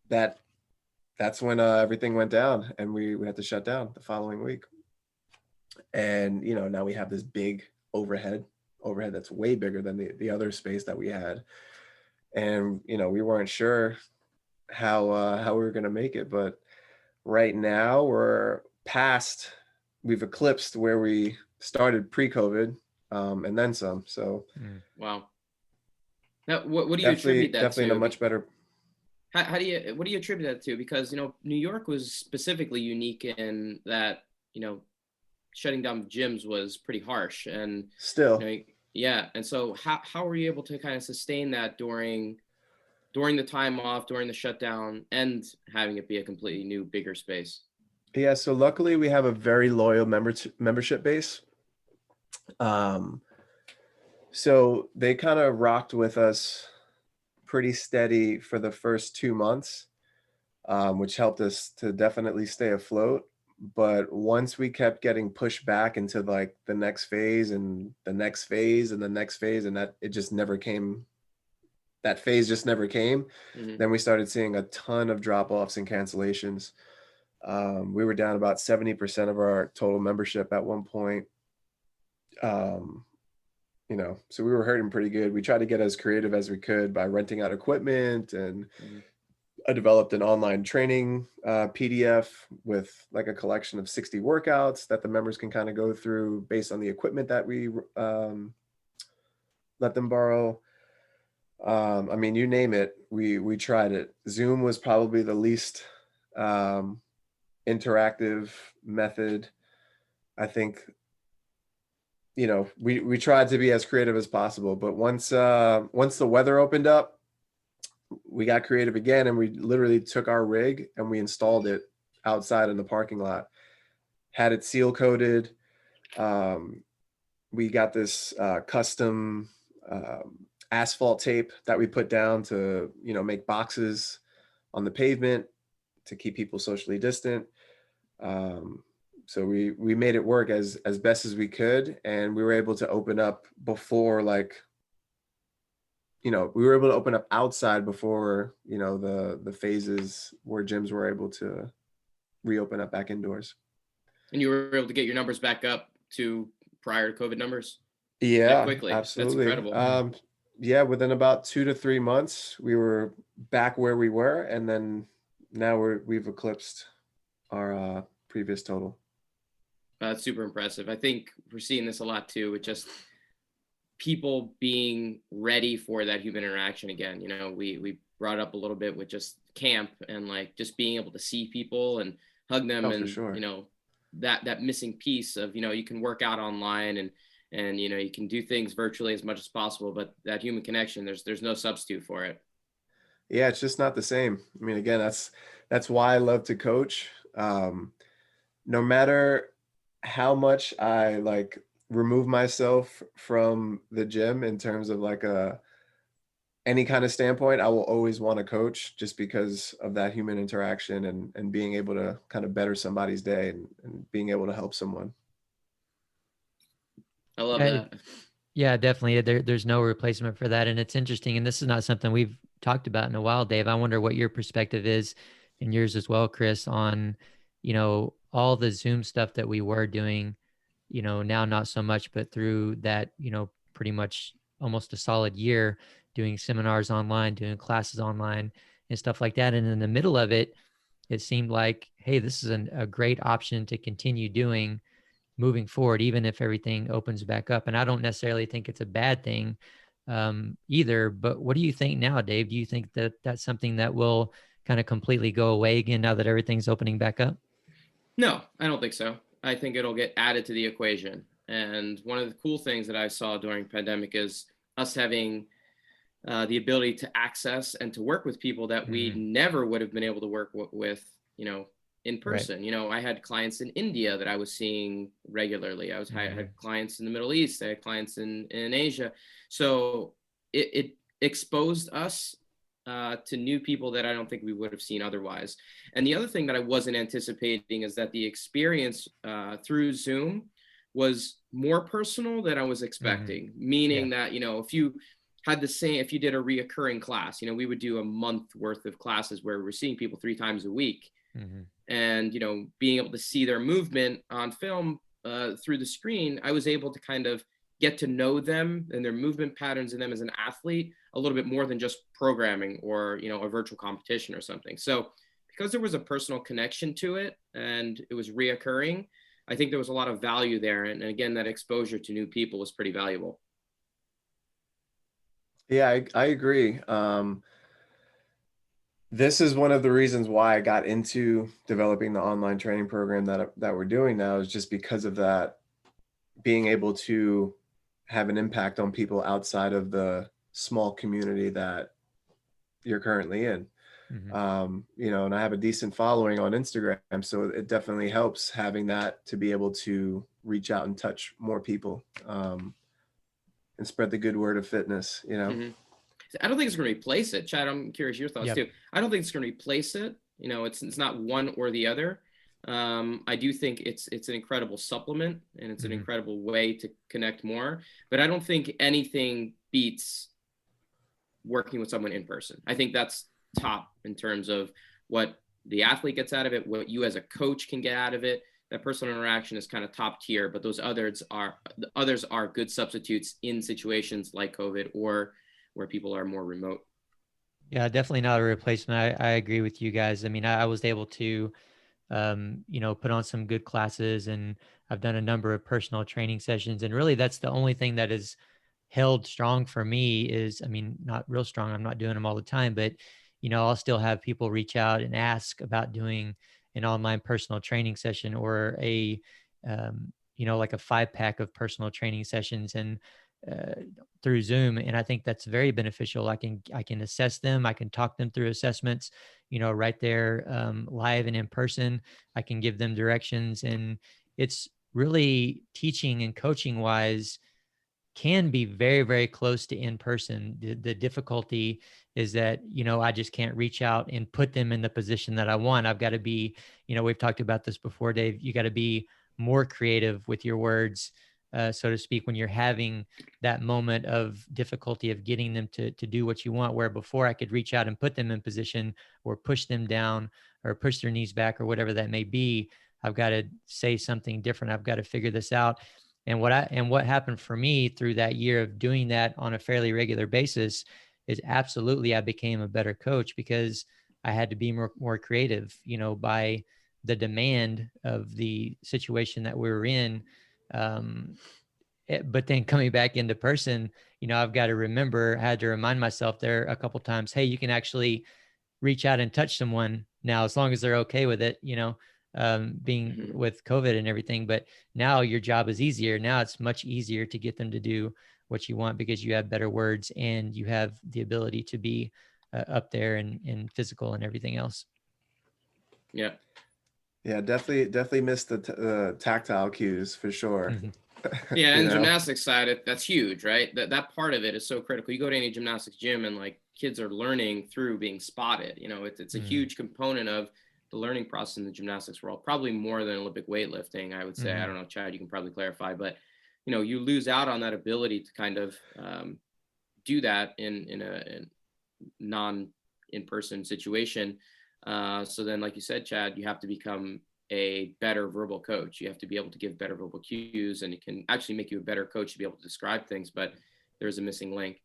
that's when everything went down, and we had to shut down the following week. And now we have this big overhead that's way bigger than the other space that we had. And we weren't sure how we were going to make it, but right now we've eclipsed where we started pre-COVID, and then some. So wow. Now, what do you attribute that to? Definitely in a much better. What do you attribute that to? Because New York was specifically unique in that shutting down gyms was pretty harsh, and still and so how were you able to kind of sustain that during the time off, during the shutdown, and having it be a completely new, bigger space? Yeah, so luckily we have a very loyal membership base. So they kind of rocked with us pretty steady for the first 2 months, which helped us to definitely stay afloat. But once we kept getting pushed back into like the next phase and the next phase and the next phase, and that phase just never came, then we started seeing a ton of drop-offs and cancellations. We were down about 70% of our total membership at one point. So we were hurting pretty good. We tried to get as creative as we could by renting out equipment, and I developed an online training PDF with like a collection of 60 workouts that the members can kind of go through based on the equipment that we let them borrow. I mean, you name it, we tried it. Zoom was probably the least interactive method. I think, we tried to be as creative as possible, but once the weather opened up, we got creative again, and we literally took our rig and we installed it outside in the parking lot, had it seal coated. We got this custom asphalt tape that we put down to, make boxes on the pavement to keep people socially distant. So we made it work as best as we could, and we were able to open up before, we were able to open up outside before, the phases where gyms were able to reopen up back indoors. And you were able to get your numbers back up to prior to COVID numbers? Yeah, quickly. absolutely. That's incredible. Yeah, within about 2 to 3 months, we were back where we were, and then now we've eclipsed our previous total. That's super impressive. I think we're seeing this a lot too, with just people being ready for that human interaction again. We brought up a little bit with just camp and like just being able to see people and hug them, and sure. that missing piece of you can work out online and you can do things virtually as much as possible, but that human connection, there's no substitute for it. Yeah, it's just not the same. I mean, again, that's why I love to coach. No matter how much I remove myself from the gym in terms of like a any kind of standpoint, I will always want to coach just because of that human interaction and being able to kind of better somebody's day and being able to help someone. I love that. Yeah, definitely. There's no replacement for that. And it's interesting. And this is not something we've talked about in a while, Dave. I wonder what your perspective is, and yours as well, Chris, on, all the Zoom stuff that we were doing, now not so much, but through that, pretty much almost a solid year doing seminars online, doing classes online and stuff like that. And in the middle of it, it seemed like, hey, this is a great option to continue doing moving forward, even if everything opens back up. And I don't necessarily think it's a bad thing either. But what do you think now, Dave? Do you think that that's something that will kind of completely go away again now that everything's opening back up? No, I don't think so. I think it'll get added to the equation. And one of the cool things that I saw during pandemic is us having the ability to access and to work with people that we never would have been able to work with, in person. Right. I had clients in India that I was seeing regularly. I had clients in the Middle East. I had clients in Asia. So it exposed us to new people that I don't think we would have seen otherwise. And the other thing that I wasn't anticipating is that the experience through Zoom was more personal than I was expecting, meaning that, if you did a reoccurring class, we would do a month worth of classes where we're seeing people 3 times a week. And, being able to see their movement on film through the screen, I was able to kind of get to know them and their movement patterns and them as an athlete a little bit more than just programming or, a virtual competition or something. So because there was a personal connection to it and it was reoccurring, I think there was a lot of value there. And again, that exposure to new people was pretty valuable. Yeah, I agree. This is one of the reasons why I got into developing the online training program that we're doing now, is just because of that, being able to have an impact on people outside of the small community that you're currently in. And I have a decent following on Instagram, so it definitely helps having that to be able to reach out and touch more people and spread the good word of fitness, I don't think it's going to replace it. Chad, I'm curious your thoughts too. I don't think it's going to replace it. It's not one or the other. I do think it's an incredible supplement and it's an incredible way to connect more, but I don't think anything beats working with someone in person. I think that's top in terms of what the athlete gets out of it, what you as a coach can get out of it. That personal interaction is kind of top tier, but those others are good substitutes in situations like COVID or where people are more remote. Yeah, definitely not a replacement. I agree with you guys. I mean, I was able to, put on some good classes, and I've done a number of personal training sessions. And really, that's the only thing that is held strong for me is, not real strong. I'm not doing them all the time, but, I'll still have people reach out and ask about doing an online personal training session or like a 5-pack of personal training sessions and through Zoom. And I think that's very beneficial. I can assess them. I can talk them through assessments, right there live and in person. I can give them directions, and it's really teaching and coaching wise can be very, very close to in person. The difficulty is that, I just can't reach out and put them in the position that I want. I've got to be, we've talked about this before, Dave, you got to be more creative with your words, so to speak, when you're having that moment of difficulty of getting them to do what you want, where before I could reach out and put them in position or push them down or push their knees back or whatever that may be. I've got to say something different. I've got to figure this out. And what happened for me through that year of doing that on a fairly regular basis is absolutely I became a better coach because I had to be more creative, by the demand of the situation that we were in. But then coming back into person, I've got to remember, I had to remind myself there a couple of times, hey, you can actually reach out and touch someone now, as long as they're okay with it, being with COVID and everything. But now your job is easier. Now it's much easier to get them to do what you want because you have better words and you have the ability to be up there and physical and everything else. Yeah. Yeah, definitely missed the tactile cues for sure. Yeah, You and know? gymnastics side, that's huge, right? That part of it is so critical. You go to any gymnastics gym and like kids are learning through being spotted. You know, it's a huge component of the learning process in the gymnastics world, probably more than Olympic weightlifting, I would say. I don't know, Chad, you can probably clarify, but you know, you lose out on that ability to kind of do that in a non in-person situation. So then, like you said, Chad, you have to become a better verbal coach. You have to be able to give better verbal cues, and it can actually make you a better coach to be able to describe things, but there's a missing link.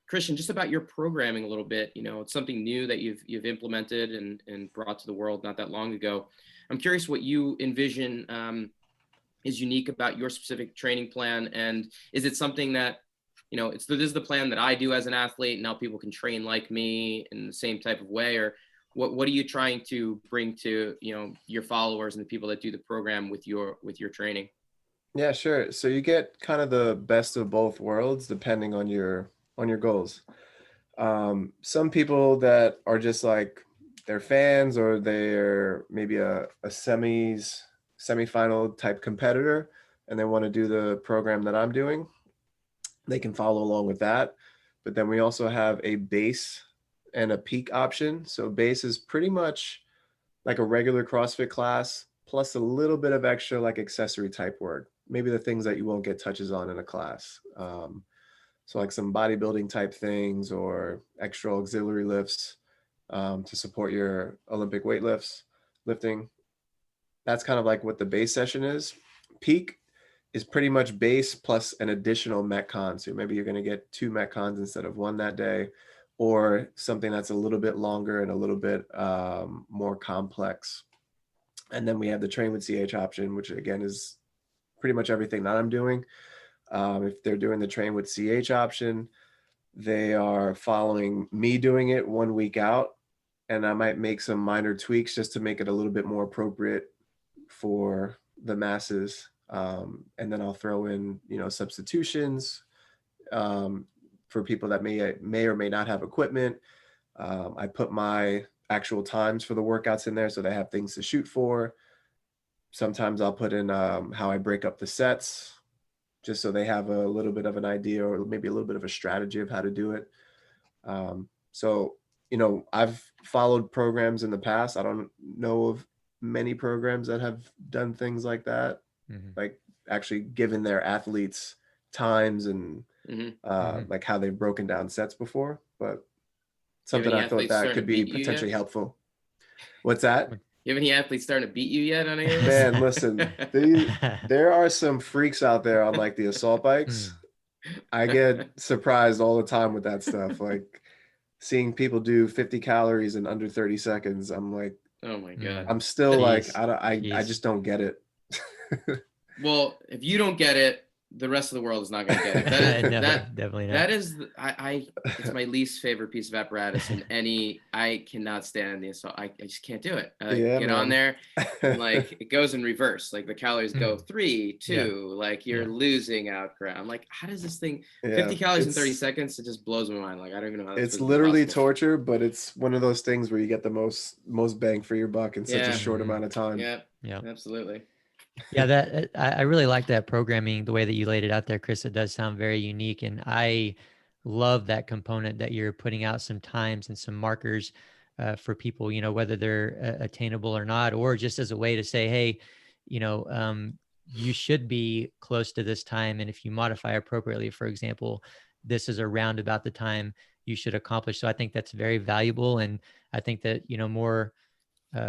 Christian, just about your programming a little bit, you know, it's something new that you've implemented and brought to the world not that long ago. I'm curious what you envision is unique about your specific training plan, and is it something that, you know, this is the plan that I do as an athlete, and now people can train like me in the same type of way, or what are you trying to bring to, you know, your followers and the people that do the program with your training? Yeah, sure. So you get kind of the best of both worlds depending on your goals. Some people that are just like they're fans, or they're maybe a semifinal type competitor, and they want to do the program that I'm doing, they can follow along with that. But then we also have a base and a peak option. So base is pretty much like a regular CrossFit class plus a little bit of extra like accessory type work, maybe the things that you won't get touches on in a class. So like some bodybuilding type things or extra auxiliary lifts to support your Olympic lifting. That's kind of like what the base session is. Peak is pretty much base plus an additional Metcon. So maybe you're going to get 2 Metcons instead of 1 that day, or something that's a little bit longer and a little bit more complex. And then we have the train with CH option, which again is pretty much everything that I'm doing. If they're doing the train with CH option, they are following me doing it 1 week out, and I might make some minor tweaks just to make it a little bit more appropriate for the masses. And then I'll throw in, you know, substitutions for people that may or may not have equipment. I put my actual times for the workouts in there so they have things to shoot for. Sometimes I'll put in how I break up the sets, just so they have a little bit of an idea or maybe a little bit of a strategy of how to do it. So, you know, I've followed programs in the past. I don't know of many programs that have done things like that, like actually given their athletes times and like how they've broken down sets before, but something I thought that could be potentially helpful. What's that? You have any athletes starting to beat you yet on any of this? Man, listen, there are some freaks out there on like the assault bikes. I get surprised all the time with that stuff. Like seeing people do 50 calories in under 30 seconds. I'm like, oh my God. I'm still like, I just don't get it. Well, if you don't get it, the rest of the world is not going to get it. Definitely not. That is, it's my least favorite piece of apparatus in any. I cannot stand the assault. I just can't do it. Get on there, and like it goes in reverse. Like the calories go 3, 2. Like you're losing out ground. I'm like, how does this thing 50 calories in 30 seconds? It just blows my mind. Like I don't even know how that's it's literally possible. torture, but it's one of those things where you get the most bang for your buck in such a short amount of time. Yeah, absolutely. Yeah, that I really like that programming, the way that you laid it out there, Chris. It does sound very unique, and I love that component that you're putting out some times and some markers for people, you know, whether they're attainable or not, or just as a way to say, hey, you know, you should be close to this time, and if you modify appropriately, for example, this is around about the time you should accomplish. So I think that's very valuable, and I think that, you know, more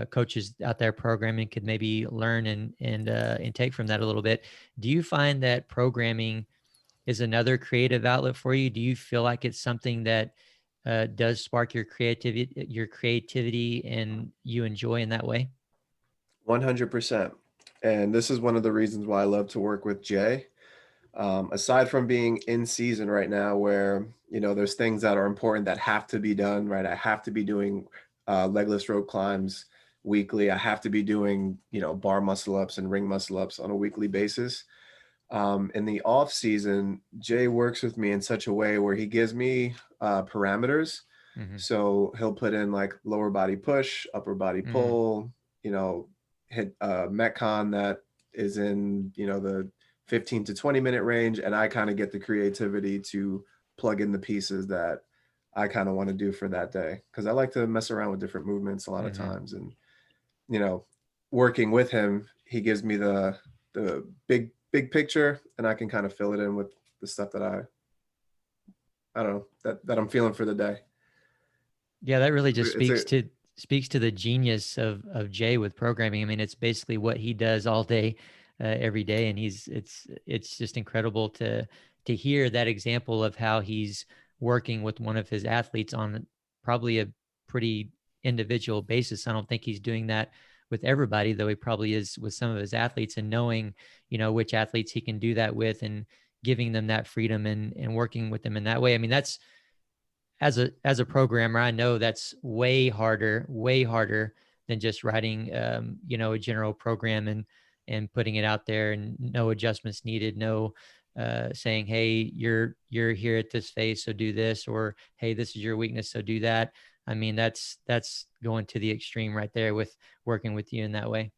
coaches out there programming could maybe learn and take from that a little bit. Do you find that programming is another creative outlet for you? Do you feel like it's something that does spark your creativity and you enjoy in that way? 100%. And this is one of the reasons why I love to work with Jay. Aside from being in season right now, where, you know, there's things that are important that have to be done, right? I have to be doing legless rope climbs weekly. I have to be doing, you know, bar muscle ups and ring muscle ups on a weekly basis. In the off season, Jay works with me in such a way where he gives me parameters. So he'll put in like lower body push, upper body pull, you know, hit Metcon that is in, you know, the 15 to 20 minute range, and I kind of get the creativity to plug in the pieces that I kind of want to do for that day, because I like to mess around with different movements a lot of times. And working with him, he gives me the big picture, and I can kind of fill it in with the stuff that I don't know, that I'm feeling for the day. Yeah, that really just speaks to the genius of Jay with programming. I mean, it's basically what he does all day, every day, and it's just incredible to hear that example of how he's working with one of his athletes on probably a pretty individual basis. I don't think he's doing that with everybody, though he probably is with some of his athletes, and knowing, which athletes he can do that with, and giving them that freedom and working with them in that way. I mean, that's, as a programmer, I know that's way harder than just writing, a general program and putting it out there, and no adjustments needed, no saying, hey, you're here at this phase, so do this, or hey, this is your weakness, so do that. I mean, that's going to the extreme right there with working with you in that way.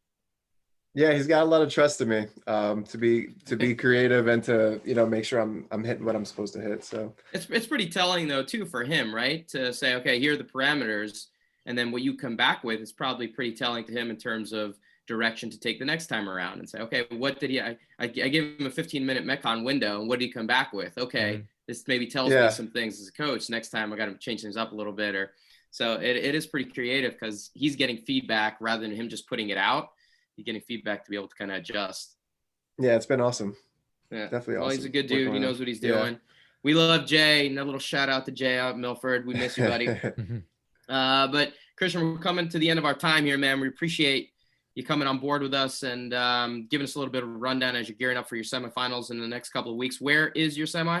Yeah, he's got a lot of trust in me, to be creative and to make sure I'm hitting what I'm supposed to hit. So it's pretty telling though too for him, right? To say, okay, here are the parameters, and then what you come back with is probably pretty telling to him in terms of direction to take the next time around, and say, okay, what did he? I gave him a 15-minute Metcon window, and what did he come back with? Okay, this maybe tells me some things as a coach. Next time I got to change things up a little bit, or so it is pretty creative, because he's getting feedback rather than him just putting it out. He's getting feedback to be able to kind of adjust. Yeah, it's been awesome. Yeah, definitely awesome. Well, he's a good dude. He knows what he's doing. Yeah. We love Jay. And a little shout out to Jay out in Milford. We miss you, buddy. But Christian, we're coming to the end of our time here, man. We appreciate you coming on board with us and giving us a little bit of a rundown as you're gearing up for your semifinals in the next couple of weeks. Where is your semi?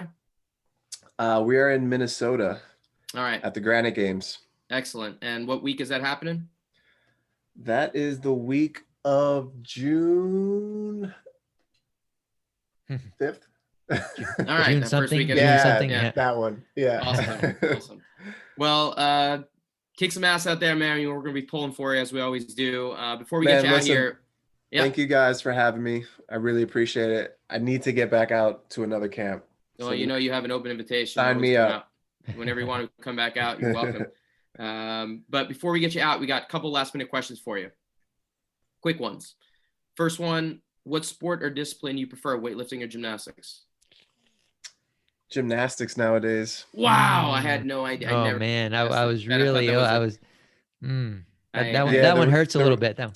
We are in Minnesota. All right. At the Granite Games. Excellent. And what week is that happening? That is the week of June 5th. All right. June something. Yeah, that one. Yeah. Awesome. Well, kick some ass out there, man. We're going to be pulling for you as we always do. Before we get you out here. Yeah. Thank you guys for having me. I really appreciate it. I need to get back out to another camp. Well, you have an open invitation. Sign me up. Whenever you want to come back out, you're welcome. But before we get you out, we got a couple last minute questions for you. Quick ones. First one, what sport or discipline you prefer, weightlifting or gymnastics? Gymnastics nowadays. Wow, I had no idea. I was really, that one hurts a little bit though.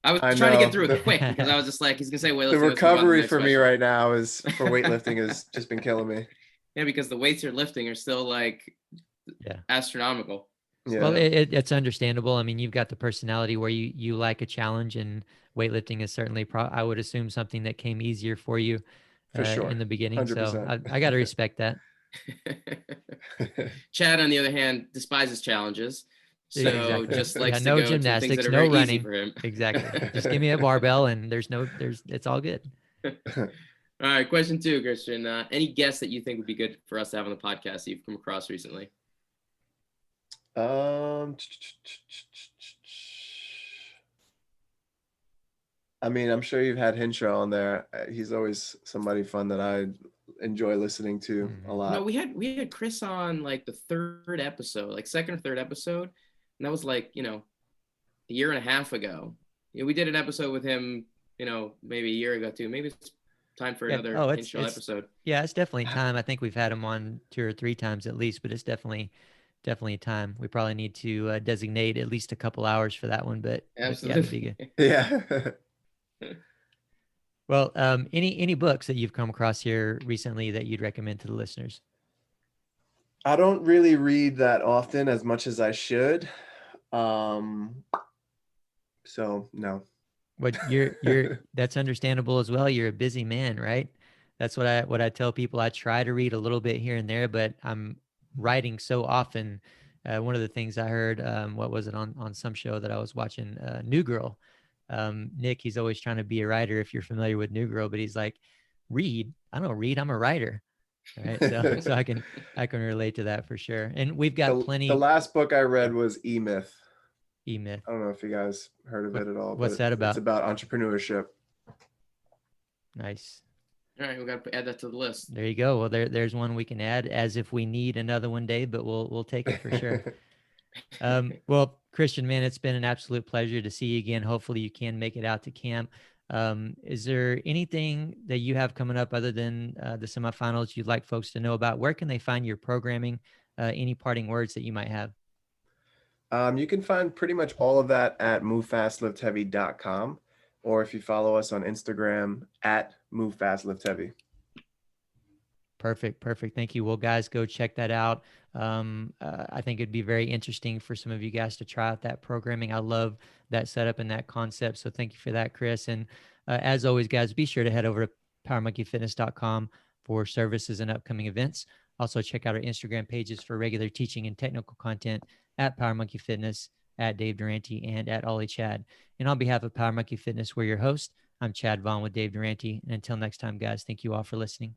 I was trying to get through it quick because I was just like, he's gonna say weightlifting. The recovery for me right now is for weightlifting has just been killing me. Yeah, because the weights you're lifting are still like astronomical. Yeah. Well, it's understandable. I mean, you've got the personality where you like a challenge, and weightlifting is certainly, I would assume, something that came easier for you for sure in the beginning. 100%. So I got to respect that. Chad, on the other hand, despises challenges. So exactly. Just likes to no go gymnastics, to things that are no very running. easy for him. Exactly. Just give me a barbell and it's all good. All right. Question 2, Christian. Any guests that you think would be good for us to have on the podcast that you've come across recently? I mean, I'm sure you've had Hinshaw on there. He's always somebody fun that I enjoy listening to a lot. No, we had Chris on like the third episode, like second or third episode, and that was like a year and a half ago. We did an episode with him, maybe a year ago too. Maybe it's time for another Hinshaw episode. Yeah, it's definitely time. I think we've had him on 2 or 3 times at least, but it's definitely time. We probably need to designate at least a couple hours for that one, but absolutely. Yeah. Well, any books that you've come across here recently that you'd recommend to the listeners? I don't really read that often, as much as I should. So no. But you're that's understandable as well. You're a busy man, right? That's what I tell people. I try to read a little bit here and there, but I'm writing so often. One of the things I heard, what was it on some show that I was watching, New Girl. Nick, he's always trying to be a writer, if you're familiar with New Girl, but he's like, read? I don't read, I'm a writer. Right. So I can relate to that for sure. And we've got plenty. The last book I read was E-Myth. E-Myth. I don't know if you guys heard of it at all. What's that about? It's about entrepreneurship. Nice. All right, we got to add that to the list. There you go. Well, there's one we can add, as if we need another one, Dave, but we'll take it for sure. Well, Christian, man, it's been an absolute pleasure to see you again. Hopefully you can make it out to camp. Is there anything that you have coming up other than the semifinals you'd like folks to know about? Where can they find your programming? Any parting words that you might have? You can find pretty much all of that at movefastlift.heavy.com, or if you follow us on Instagram at movefastlift.heavy. Perfect. Thank you. Well, guys, go check that out. I think it'd be very interesting for some of you guys to try out that programming. I love that setup and that concept. So thank you for that, Chris. And as always, guys, be sure to head over to powermonkeyfitness.com for services and upcoming events. Also, check out our Instagram pages for regular teaching and technical content at Power Monkey Fitness, at Dave Durante, and at Ollie Chad. And on behalf of Power Monkey Fitness, we're your host. I'm Chad Vaughn with Dave Durante. And until next time, guys, thank you all for listening.